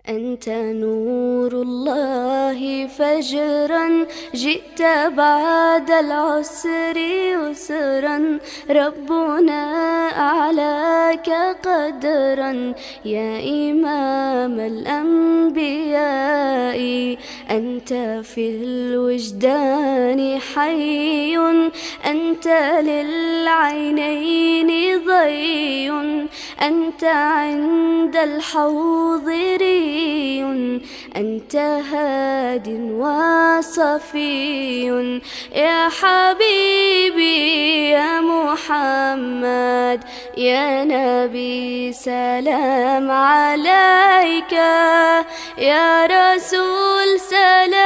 أنت نور الله فجرا، جئت بعد العسر يسرا، ربنا أعلاك قدرا يا إمام الأنبياء. أنت في الوجدان حي، أنت للعينين ضي، أنت عند الحوض ري، أنت هاد وصفي يا حبيبي يا محمد يا نبي سلام عليك، يا رسول سلام